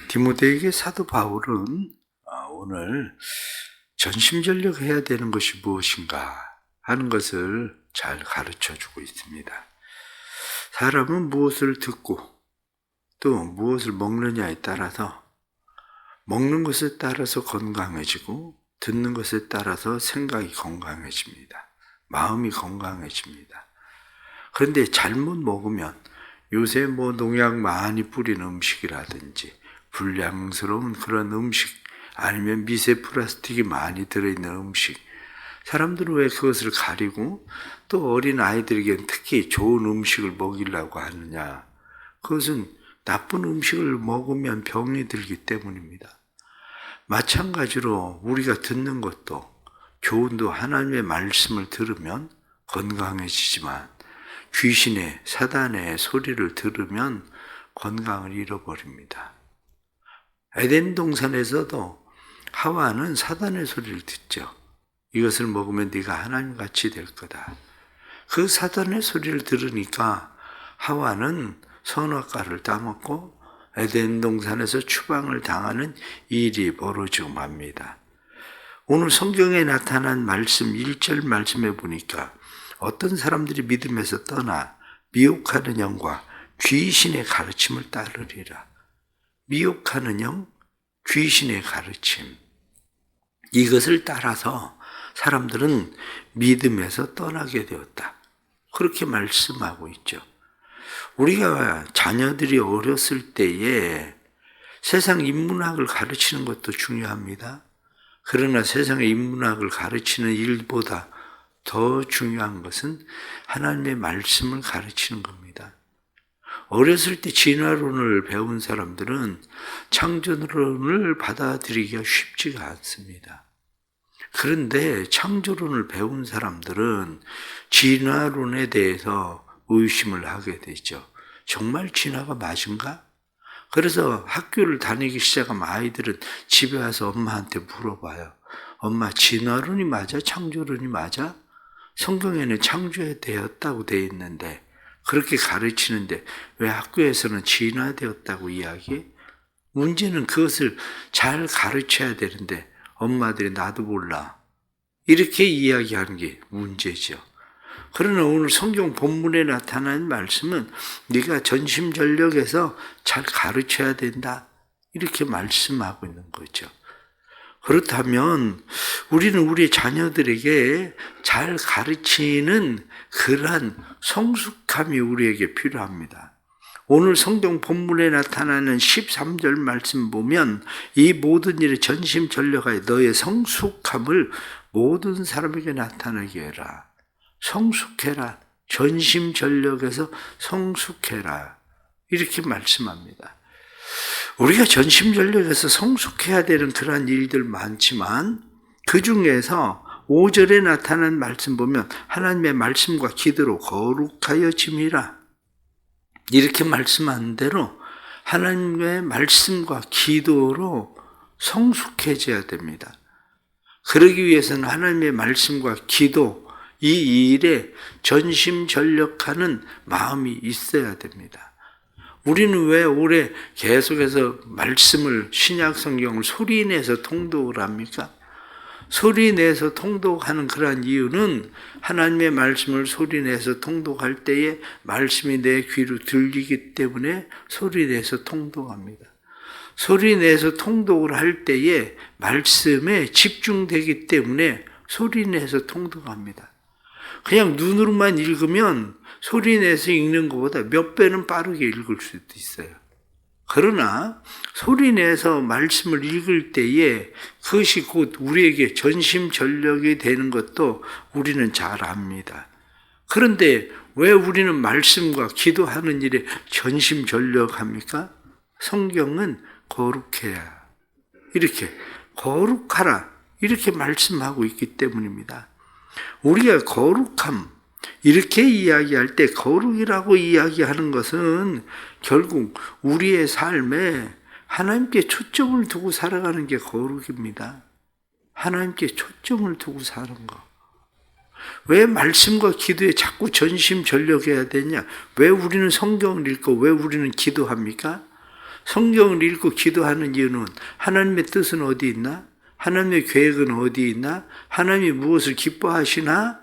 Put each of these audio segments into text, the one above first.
디모데에게 사도 바울은 오늘 전심전력 해야 되는 것이 무엇인가 하는 것을 잘 가르쳐 주고 있습니다. 사람은 무엇을 듣고 또 무엇을 먹느냐에 따라서, 먹는 것에 따라서 건강해지고 듣는 것에 따라서 생각이 건강해집니다. 마음이 건강해집니다. 그런데 잘못 먹으면, 요새 농약 많이 뿌린 음식이라든지 불량스러운 그런 음식, 아니면 미세 플라스틱이 많이 들어있는 음식, 사람들은 왜 그것을 가리고 또 어린 아이들에게는 특히 좋은 음식을 먹이려고 하느냐? 그것은 나쁜 음식을 먹으면 병이 들기 때문입니다. 마찬가지로 우리가 듣는 것도, 교훈도 하나님의 말씀을 들으면 건강해지지만 귀신의, 사단의 소리를 들으면 건강을 잃어버립니다. 에덴 동산에서도 하와는 사단의 소리를 듣죠. 이것을 먹으면 네가 하나님같이 될 거다. 그 사단의 소리를 들으니까 하와는 선악과를 따먹고 에덴 동산에서 추방을 당하는 일이 벌어지고 맙니다. 오늘 성경에 나타난 말씀 1절 말씀에 보니까 어떤 사람들이 믿음에서 떠나 미혹하는 영과 귀신의 가르침을 따르리라. 미혹하는 영, 귀신의 가르침, 이것을 따라서 사람들은 믿음에서 떠나게 되었다. 그렇게 말씀하고 있죠. 우리가 자녀들이 어렸을 때에 세상 인문학을 가르치는 것도 중요합니다. 그러나 세상의 인문학을 가르치는 일보다 더 중요한 것은 하나님의 말씀을 가르치는 겁니다. 어렸을 때 진화론을 배운 사람들은 창조론을 받아들이기가 쉽지가 않습니다. 그런데 창조론을 배운 사람들은 진화론에 대해서 의심을 하게 되죠. 정말 진화가 맞은가? 그래서 학교를 다니기 시작하면 아이들은 집에 와서 엄마한테 물어봐요. 엄마, 진화론이 맞아? 창조론이 맞아? 성경에는 창조에 되었다고 되어 있는데, 그렇게 가르치는데 왜 학교에서는 진화되었다고 이야기해? 문제는 그것을 잘 가르쳐야 되는데 엄마들이 나도 몰라, 이렇게 이야기하는 게 문제죠. 그러나 오늘 성경 본문에 나타난 말씀은 네가 전심전력해서 잘 가르쳐야 된다, 이렇게 말씀하고 있는 거죠. 그렇다면 우리는 우리 자녀들에게 잘 가르치는 그러한 성숙함이 우리에게 필요합니다. 오늘 성경 본문에 나타나는 13절 말씀 보면 이 모든 일에 전심전력하여 너의 성숙함을 모든 사람에게 나타나게 해라. 성숙해라. 전심전력해서 성숙해라. 이렇게 말씀합니다. 우리가 전심전력해서 성숙해야 되는 그러한 일들 많지만 그 중에서 5절에 나타난 말씀 보면 하나님의 말씀과 기도로 거룩하여 짐이라. 이렇게 말씀한 대로 하나님의 말씀과 기도로 성숙해져야 됩니다. 그러기 위해서는 하나님의 말씀과 기도, 이 일에 전심전력하는 마음이 있어야 됩니다. 우리는 왜 올해 계속해서 말씀을, 신약 성경을 소리내서 통독을 합니까? 소리내서 통독하는 그러한 이유는 하나님의 말씀을 소리내서 통독할 때에 말씀이 내 귀로 들리기 때문에 소리내서 통독합니다. 소리내서 통독을 할 때에 말씀에 집중되기 때문에 소리내서 통독합니다. 그냥 눈으로만 읽으면 소리내서 읽는 것보다 몇 배는 빠르게 읽을 수도 있어요. 그러나 소리내서 말씀을 읽을 때에 그것이 곧 우리에게 전심전력이 되는 것도 우리는 잘 압니다. 그런데 왜 우리는 말씀과 기도하는 일에 전심전력합니까? 성경은 거룩해야, 이렇게 거룩하라, 이렇게 말씀하고 있기 때문입니다. 우리가 거룩함, 이렇게 이야기할 때 거룩이라고 이야기하는 것은 결국 우리의 삶에 하나님께 초점을 두고 살아가는 게 거룩입니다. 하나님께 초점을 두고 사는 거. 왜 말씀과 기도에 자꾸 전심전력해야 되냐? 왜 우리는 성경을 읽고 왜 우리는 기도합니까? 성경을 읽고 기도하는 이유는 하나님의 뜻은 어디 있나? 하나님의 계획은 어디 있나? 하나님이 무엇을 기뻐하시나?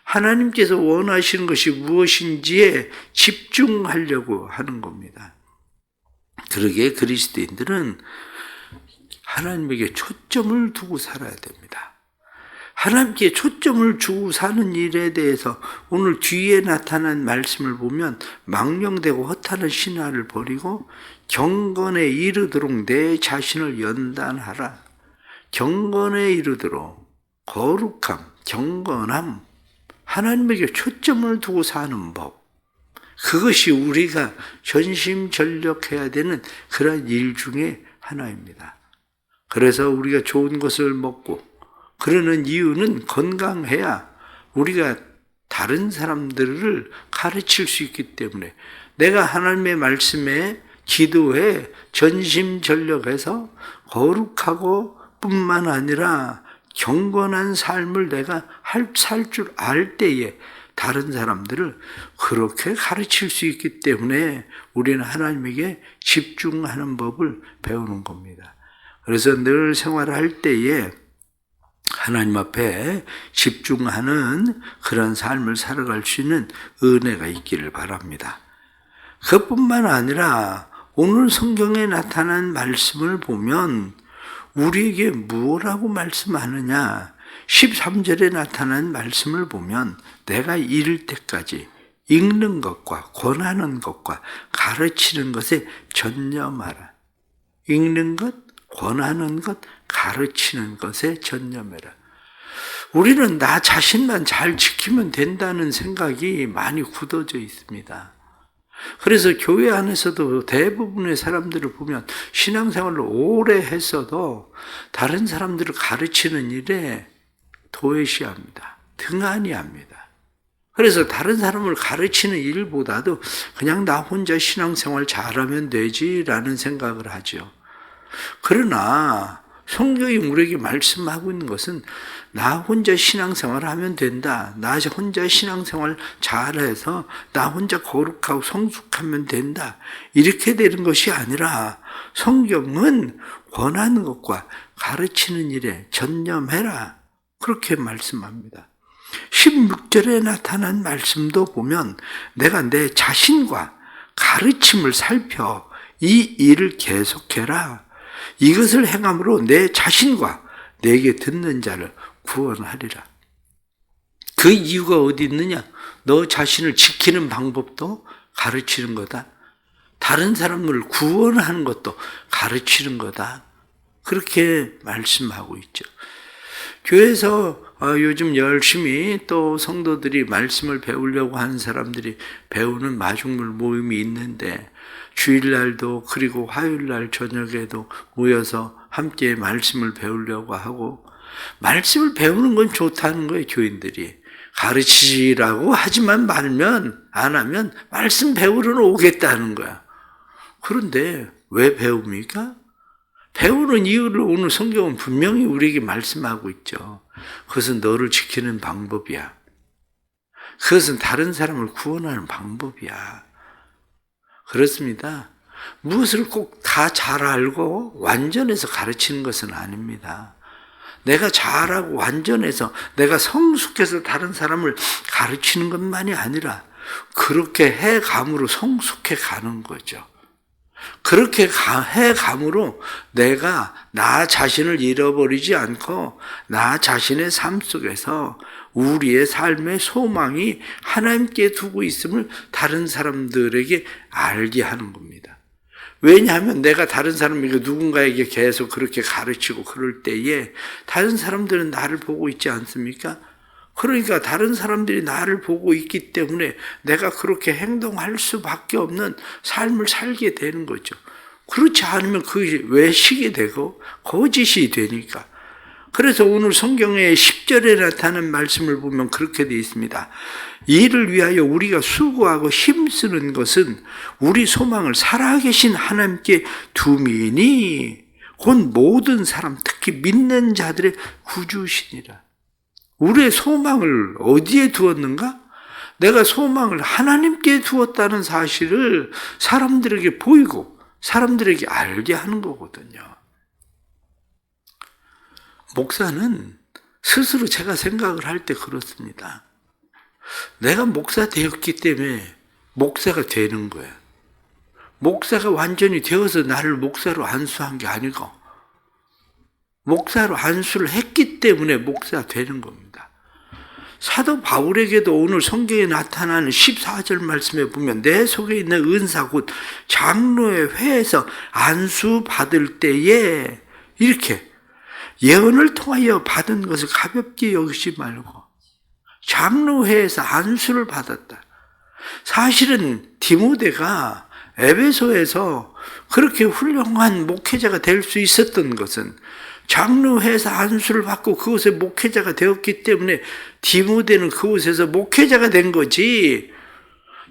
하나님께서 원하시는 것이 무엇인지에 집중하려고 하는 겁니다. 그러기에 그리스도인들은 하나님에게 초점을 두고 살아야 됩니다. 하나님께 초점을 두고 사는 일에 대해서 오늘 뒤에 나타난 말씀을 보면 망령되고 허탄한 신화를 버리고 경건에 이르도록 내 자신을 연단하라. 경건에 이르도록 거룩함, 경건함, 하나님에게 초점을 두고 사는 법, 그것이 우리가 전심전력해야 되는 그런 일 중에 하나입니다. 그래서 우리가 좋은 것을 먹고 그러는 이유는 건강해야 우리가 다른 사람들을 가르칠 수 있기 때문에, 내가 하나님의 말씀에 기도에 전심전력해서 거룩하고 뿐만 아니라 경건한 삶을 내가 살 줄 알 때에 다른 사람들을 그렇게 가르칠 수 있기 때문에 우리는 하나님에게 집중하는 법을 배우는 겁니다. 그래서 늘 생활할 때에 하나님 앞에 집중하는 그런 삶을 살아갈 수 있는 은혜가 있기를 바랍니다. 그뿐만 아니라 오늘 성경에 나타난 말씀을 보면 우리에게 무엇라고 말씀하느냐? 13절에 나타난 말씀을 보면 내가 이를 때까지 읽는 것과 권하는 것과 가르치는 것에 전념하라. 읽는 것, 권하는 것, 가르치는 것에 전념해라. 우리는 나 자신만 잘 지키면 된다는 생각이 많이 굳어져 있습니다. 그래서 교회 안에서도 대부분의 사람들을 보면 신앙생활을 오래 했어도 다른 사람들을 가르치는 일에 도외시합니다. 등한히합니다. 그래서 다른 사람을 가르치는 일보다도 그냥 나 혼자 신앙생활 잘하면 되지라는 생각을 하죠. 그러나 성경이 우리에게 말씀하고 있는 것은 나 혼자 신앙생활 하면 된다. 나 혼자 신앙생활 잘해서 나 혼자 거룩하고 성숙하면 된다. 이렇게 되는 것이 아니라 성경은 권하는 것과 가르치는 일에 전념해라. 그렇게 말씀합니다. 16절에 나타난 말씀도 보면 내가 내 자신과 가르침을 살펴 이 일을 계속해라. 이것을 행함으로 내 자신과 내게 듣는 자를 구원하리라. 그 이유가 어디 있느냐? 너 자신을 지키는 방법도 가르치는 거다. 다른 사람을 구원하는 것도 가르치는 거다. 그렇게 말씀하고 있죠. 교회에서 요즘 열심히 또 성도들이 말씀을 배우려고 하는 사람들이 배우는 마중물 모임이 있는데 주일날도 그리고 화요일날 저녁에도 모여서 함께 말씀을 배우려고 하고, 말씀을 배우는 건 좋다는 거예요. 교인들이 가르치라고 하지만 말면 안 하면 말씀 배우러 오겠다는 거야. 그런데 왜 배웁니까? 배우는 이유를 오늘 성경은 분명히 우리에게 말씀하고 있죠. 그것은 너를 지키는 방법이야. 그것은 다른 사람을 구원하는 방법이야. 그렇습니다. 무엇을 꼭 다 잘 알고 완전해서 가르치는 것은 아닙니다. 내가 잘하고 완전해서 내가 성숙해서 다른 사람을 가르치는 것만이 아니라 그렇게 해감으로 성숙해 가는 거죠. 그렇게 해감으로 내가 나 자신을 잃어버리지 않고 나 자신의 삶 속에서 우리의 삶의 소망이 하나님께 두고 있음을 다른 사람들에게 알게 하는 겁니다. 왜냐하면 내가 다른 사람에게 누군가에게 계속 그렇게 가르치고 그럴 때에 다른 사람들은 나를 보고 있지 않습니까? 그러니까 다른 사람들이 나를 보고 있기 때문에 내가 그렇게 행동할 수밖에 없는 삶을 살게 되는 거죠. 그렇지 않으면 그게 외식이 되고 거짓이 되니까. 그래서 오늘 성경의 10절에 나타나는 말씀을 보면 그렇게 되어 있습니다. 이를 위하여 우리가 수고하고 힘쓰는 것은 우리 소망을 살아계신 하나님께 두미니 곧 모든 사람 특히 믿는 자들의 구주시니라. 우리의 소망을 어디에 두었는가? 내가 소망을 하나님께 두었다는 사실을 사람들에게 보이고 사람들에게 알게 하는 거거든요. 목사는 스스로 제가 생각을 할 때 그렇습니다. 내가 목사 되었기 때문에 목사가 되는 거예요. 목사가 완전히 되어서 나를 목사로 안수한 게 아니고 목사로 안수를 했기 때문에 목사가 되는 겁니다. 사도 바울에게도 오늘 성경에 나타나는 14절 말씀에 보면 내 속에 있는 은사 곧 장로의 회에서 안수 받을 때에 이렇게 예언을 통하여 받은 것을 가볍게 여기지 말고 장로회에서 안수를 받았다. 사실은 디모데가 에베소에서 그렇게 훌륭한 목회자가 될 수 있었던 것은 장로회에서 안수를 받고 그곳에 목회자가 되었기 때문에 디모데는 그곳에서 목회자가 된 거지.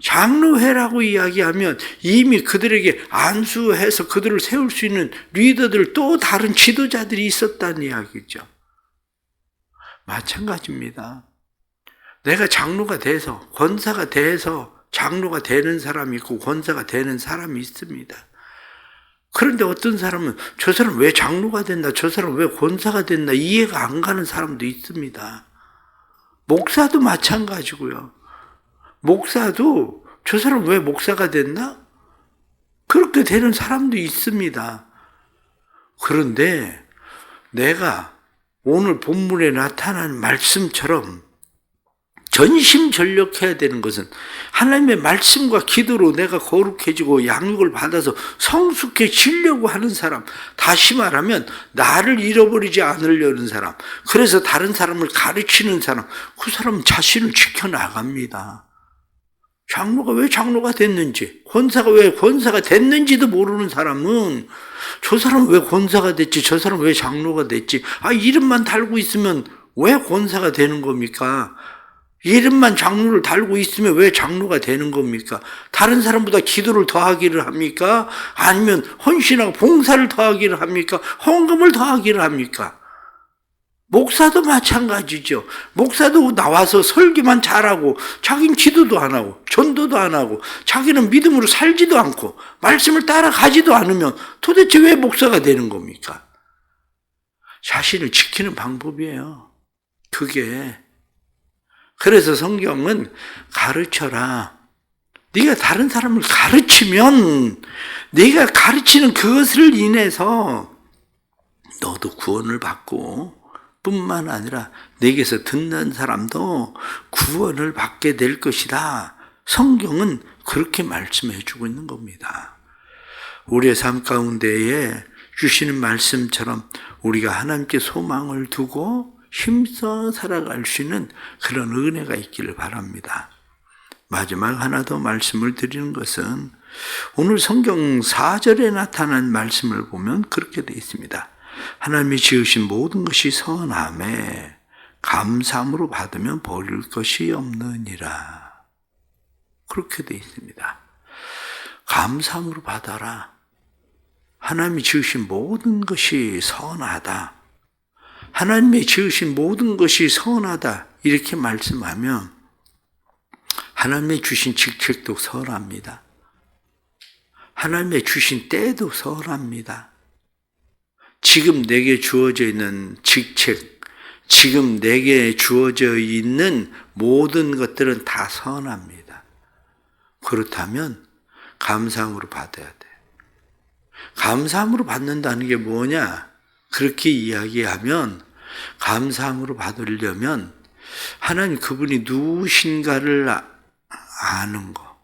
장로회라고 이야기하면 이미 그들에게 안수해서 그들을 세울 수 있는 리더들 또 다른 지도자들이 있었다는 이야기죠. 마찬가지입니다. 내가 장로가 돼서 권사가 돼서 장로가 되는 사람이 있고 권사가 되는 사람이 있습니다. 그런데 어떤 사람은 저 사람 왜 장로가 됐나, 저 사람 왜 권사가 됐나 이해가 안 가는 사람도 있습니다. 목사도 마찬가지고요. 목사도 저 사람 왜 목사가 됐나? 그렇게 되는 사람도 있습니다. 그런데 내가 오늘 본문에 나타난 말씀처럼 전심전력해야 되는 것은 하나님의 말씀과 기도로 내가 거룩해지고 양육을 받아서 성숙해지려고 하는 사람, 다시 말하면 나를 잃어버리지 않으려는 사람, 그래서 다른 사람을 가르치는 사람, 그 사람은 자신을 지켜나갑니다. 장로가 왜 장로가 됐는지, 권사가 왜 권사가 됐는지도 모르는 사람은 저 사람 왜 권사가 됐지, 저 사람 왜 장로가 됐지, 이름만 달고 있으면 왜 권사가 되는 겁니까? 이름만 장로를 달고 있으면 왜 장로가 되는 겁니까? 다른 사람보다 기도를 더하기를 합니까? 아니면 헌신하고 봉사를 더하기를 합니까? 헌금을 더하기를 합니까? 목사도 마찬가지죠. 목사도 나와서 설교만 잘하고 자기는 기도도 안 하고 전도도 안 하고 자기는 믿음으로 살지도 않고 말씀을 따라가지도 않으면 도대체 왜 목사가 되는 겁니까? 자신을 지키는 방법이에요. 그게. 그래서 성경은 가르쳐라. 네가 다른 사람을 가르치면 네가 가르치는 그것을 인해서 너도 구원을 받고 뿐만 아니라 내게서 듣는 사람도 구원을 받게 될 것이다. 성경은 그렇게 말씀해 주고 있는 겁니다. 우리의 삶 가운데에 주시는 말씀처럼 우리가 하나님께 소망을 두고 힘써 살아갈 수 있는 그런 은혜가 있기를 바랍니다. 마지막 하나 더 말씀을 드리는 것은 오늘 성경 4절에 나타난 말씀을 보면 그렇게 되어 있습니다. 하나님이 지으신 모든 것이 선함에 감사함으로 받으면 버릴 것이 없느니라. 그렇게 되어 있습니다. 감사함으로 받아라. 하나님이 지으신 모든 것이 선하다. 하나님이 지으신 모든 것이 선하다 이렇게 말씀하면 하나님의 주신 직책도 선합니다. 하나님의 주신 때도 선합니다. 지금 내게 주어져 있는 직책, 지금 내게 주어져 있는 모든 것들은 다 선합니다. 그렇다면 감사함으로 받아야 돼요. 감사함으로 받는다는 게 뭐냐? 그렇게 이야기하면 감사함으로 받으려면 하나님 그분이 누구신가를 아는 거.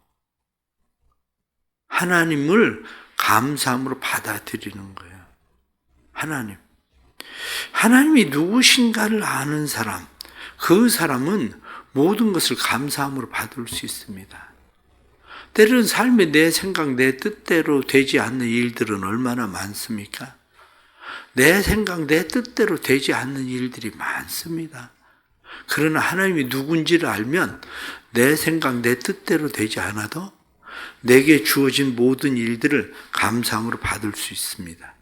하나님을 감사함으로 받아들이는 거예요. 하나님이 누구신가를 아는 사람, 그 사람은 모든 것을 감사함으로 받을 수 있습니다. 때로는 삶에 내 생각, 내 뜻대로 되지 않는 일들은 얼마나 많습니까? 내 생각, 내 뜻대로 되지 않는 일들이 많습니다. 그러나 하나님이 누군지를 알면 내 생각, 내 뜻대로 되지 않아도 내게 주어진 모든 일들을 감사함으로 받을 수 있습니다.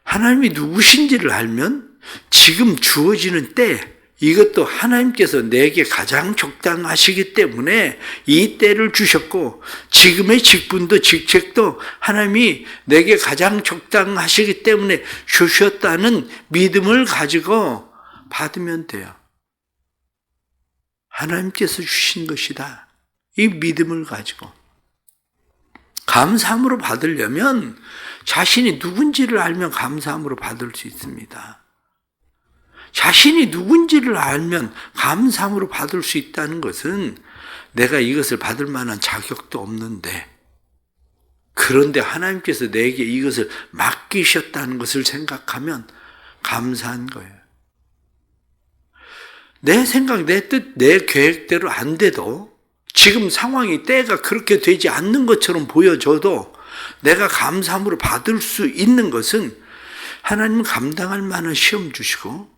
하나님이 누구신지를 알면 지금 주어지는 때, 이것도 하나님께서 내게 가장 적당하시기 때문에 이 때를 주셨고, 지금의 직분도 직책도 하나님이 내게 가장 적당하시기 때문에 주셨다는 믿음을 가지고 받으면 돼요. 하나님께서 주신 것이다. 이 믿음을 가지고. 감사함으로 받으려면 자신이 누군지를 알면 감사함으로 받을 수 있습니다. 자신이 누군지를 알면 감사함으로 받을 수 있다는 것은 내가 이것을 받을 만한 자격도 없는데, 그런데 하나님께서 내게 이것을 맡기셨다는 것을 생각하면 감사한 거예요. 내 생각, 내 뜻, 내 계획대로 안 돼도, 지금 상황이 때가 그렇게 되지 않는 것처럼 보여져도 내가 감사함으로 받을 수 있는 것은 하나님은 감당할 만한 시험 주시고,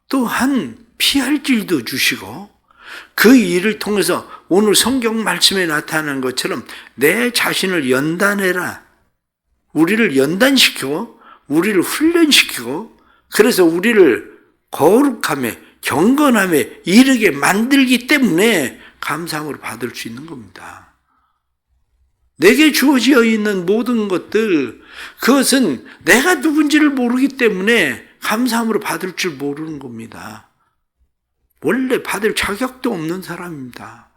또한 피할 길도 주시고, 그 일을 통해서 오늘 성경 말씀에 나타난 것처럼 내 자신을 연단해라. 우리를 연단시키고 우리를 훈련시키고, 그래서 우리를 거룩함에 경건함에 이르게 만들기 때문에 감사함으로 받을 수 있는 겁니다. 내게 주어져 있는 모든 것들, 그것은 내가 누군지를 모르기 때문에 감사함으로 받을 줄 모르는 겁니다. 원래 받을 자격도 없는 사람입니다.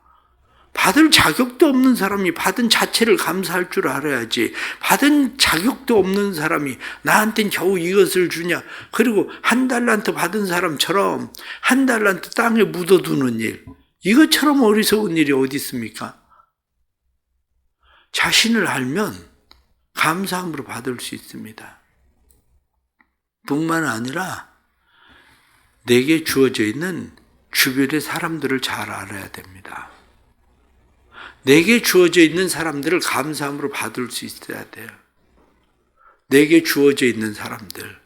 받을 자격도 없는 사람이 받은 자체를 감사할 줄 알아야지. 받은 자격도 없는 사람이 나한텐 겨우 이것을 주냐. 그리고 한 달란트 받은 사람처럼 한 달란트 땅에 묻어두는 일, 이것처럼 어리석은 일이 어디 있습니까? 자신을 알면 감사함으로 받을 수 있습니다. 뿐만 아니라 내게 주어져 있는 주변의 사람들을 잘 알아야 됩니다. 내게 주어져 있는 사람들을 감사함으로 받을 수 있어야 돼요. 내게 주어져 있는 사람들.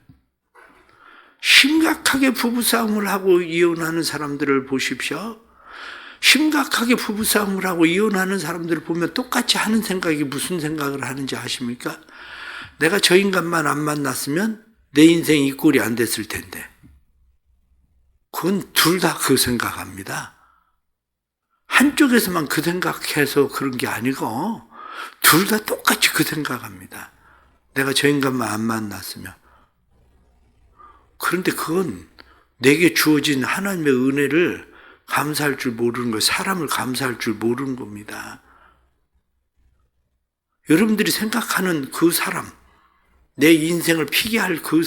심각하게 부부싸움을 하고 이혼하는 사람들을 보십시오. 심각하게 부부싸움을 하고 이혼하는 사람들을 보면 똑같이 하는 생각이 무슨 생각을 하는지 아십니까? 내가 저 인간만 안 만났으면 내 인생이 이 꼴이 안 됐을 텐데. 그건 둘 다 그 생각합니다. 한쪽에서만 그 생각해서 그런 게 아니고 둘 다 똑같이 그 생각합니다. 내가 저 인간만 안 만났으면. 그런데 그건 내게 주어진 하나님의 은혜를 감사할 줄 모르는 거예요. 사람을 감사할 줄 모르는 겁니다. 여러분들이 생각하는 그 사람, 내 인생을 피게 할 그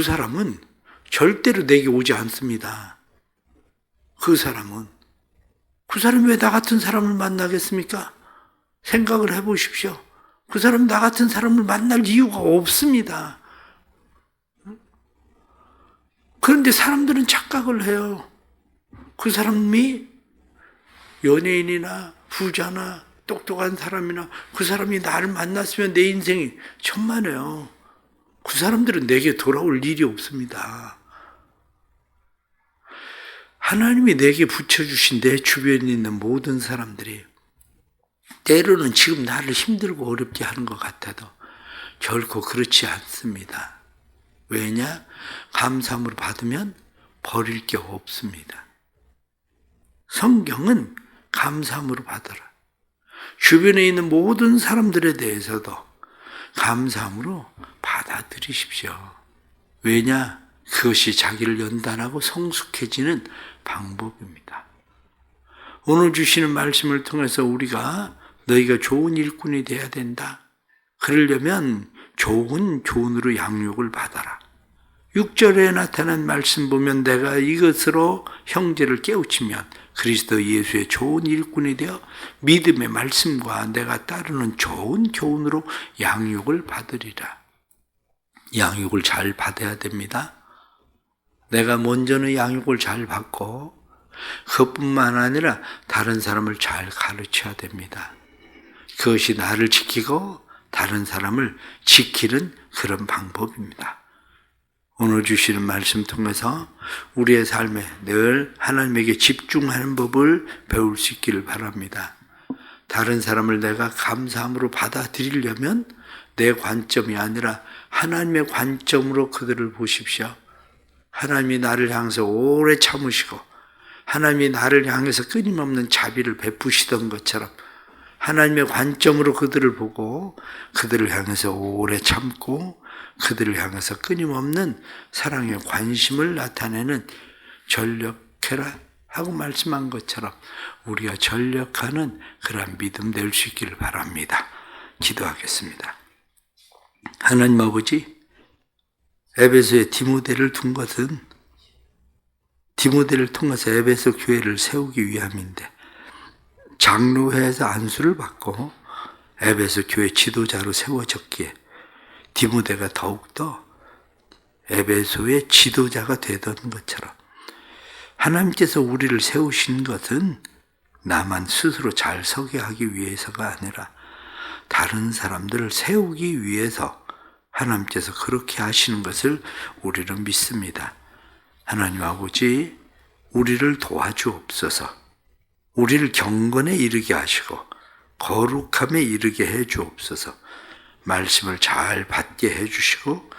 사람은 절대로 내게 오지 않습니다. 그 사람이 왜 나 같은 사람을 만나겠습니까? 생각을 해보십시오. 그 사람 나 같은 사람을 만날 이유가 없습니다. 그런데 사람들은 착각을 해요. 그 사람이 연예인이나 부자나 똑똑한 사람이나 그 사람이 나를 만났으면 내 인생이 천만에요. 그 사람들은 내게 돌아올 일이 없습니다. 하나님이 내게 붙여주신 내 주변에 있는 모든 사람들이 때로는 지금 나를 힘들고 어렵게 하는 것 같아도 결코 그렇지 않습니다. 왜냐? 감사함으로 받으면 버릴 게 없습니다. 성경은 감사함으로 받아라. 주변에 있는 모든 사람들에 대해서도 감사함으로 받아들이십시오. 왜냐? 그것이 자기를 연단하고 성숙해지는 방법입니다. 오늘 주시는 말씀을 통해서 우리가 너희가 좋은 일꾼이 되어야 된다. 그러려면 좋은 교훈으로 양육을 받아라. 6절에 나타난 말씀 보면 내가 이것으로 형제를 깨우치면 그리스도 예수의 좋은 일꾼이 되어 믿음의 말씀과 내가 따르는 좋은 교훈으로 양육을 받으리라. 양육을 잘 받아야 됩니다. 내가 먼저는 양육을 잘 받고 그것뿐만 아니라 다른 사람을 잘 가르쳐야 됩니다. 그것이 나를 지키고 다른 사람을 지키는 그런 방법입니다. 오늘 주시는 말씀 통해서 우리의 삶에 늘 하나님에게 집중하는 법을 배울 수 있기를 바랍니다. 다른 사람을 내가 감사함으로 받아들이려면 내 관점이 아니라 하나님의 관점으로 그들을 보십시오. 하나님이 나를 향해서 오래 참으시고 하나님이 나를 향해서 끊임없는 자비를 베푸시던 것처럼 하나님의 관점으로 그들을 보고 그들을 향해서 오래 참고 그들을 향해서 끊임없는 사랑의 관심을 나타내는 전력해라 하고 말씀한 것처럼 우리가 전력하는 그러한 믿음 될 수 있기를 바랍니다. 기도하겠습니다. 하나님 아버지, 에베소에 디모데를 둔 것은 디모데를 통해서 에베소 교회를 세우기 위함인데 장로회에서 안수를 받고 에베소 교회 지도자로 세워졌기에 디모데가 더욱더 에베소의 지도자가 되던 것처럼 하나님께서 우리를 세우신 것은 나만 스스로 잘 서게 하기 위해서가 아니라 다른 사람들을 세우기 위해서 하나님께서 그렇게 하시는 것을 우리는 믿습니다. 하나님 아버지, 우리를 도와주옵소서. 우리를 경건에 이르게 하시고 거룩함에 이르게 해 주옵소서. 말씀을 잘 받게 해 주시고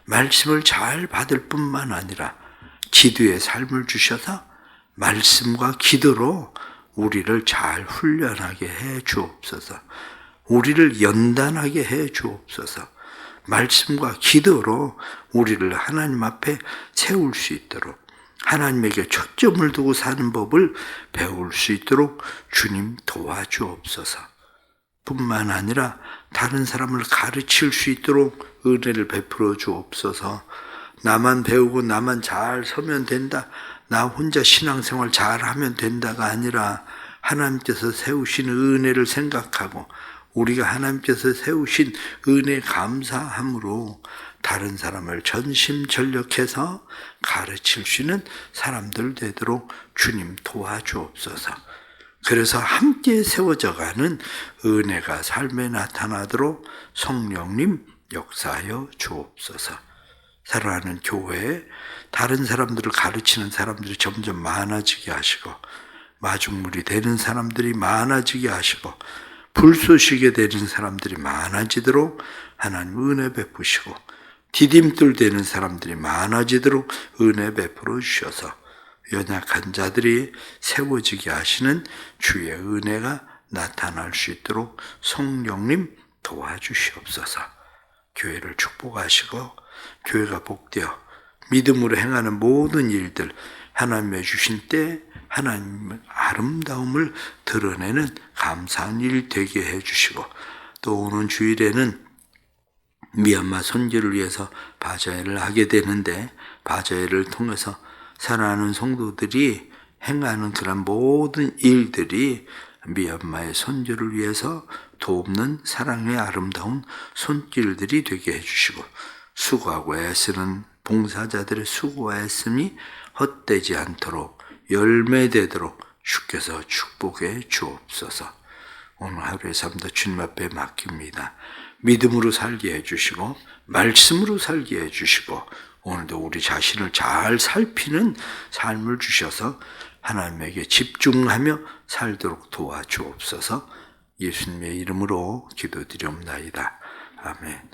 말씀을 잘 받을 뿐만 아니라 기도의 삶을 주셔서 말씀과 기도로 우리를 잘 훈련하게 해 주옵소서. 우리를 연단하게 해 주옵소서. 말씀과 기도로 우리를 하나님 앞에 세울 수 있도록 하나님에게 초점을 두고 사는 법을 배울 수 있도록 주님 도와주옵소서. 뿐만 아니라 다른 사람을 가르칠 수 있도록 은혜를 베풀어 주옵소서. 나만 배우고 나만 잘 서면 된다, 나 혼자 신앙생활 잘하면 된다가 아니라 하나님께서 세우신 은혜를 생각하고 우리가 하나님께서 세우신 은혜 감사함으로 다른 사람을 전심전력해서 가르칠 수 있는 사람들 되도록 주님 도와주옵소서. 그래서 함께 세워져가는 은혜가 삶에 나타나도록 성령님 역사하여 주옵소서. 사랑하는 교회에 다른 사람들을 가르치는 사람들이 점점 많아지게 하시고 마중물이 되는 사람들이 많아지게 하시고 불쏘시게 되는 사람들이 많아지도록 하나님 은혜 베푸시고 디딤돌 되는 사람들이 많아지도록 은혜 베풀어 주셔서 연약한 자들이 세워지게 하시는 주의 은혜가 나타날 수 있도록 성령님 도와주시옵소서. 교회를 축복하시고 교회가 복되어 믿음으로 행하는 모든 일들 하나님의 주신 때 하나님의 아름다움을 드러내는 감사한 일 되게 해주시고 또 오는 주일에는 미얀마 선교를 위해서 바자회를 하게 되는데 바자회를 통해서 사랑하는 성도들이 행하는 그런 모든 일들이 미얀마의 선교를 위해서 돕는 사랑의 아름다운 손길들이 되게 해주시고 수고하고 애쓰는 봉사자들의 수고와 애씀이 헛되지 않도록 열매되도록 주께서 축복해 주옵소서. 오늘 하루의 삶도 주님 앞에 맡깁니다. 믿음으로 살게 해주시고 말씀으로 살게 해주시고 오늘도 우리 자신을 잘 살피는 삶을 주셔서 하나님에게 집중하며 살도록 도와주옵소서. 예수님의 이름으로 기도드리옵나이다. 아멘.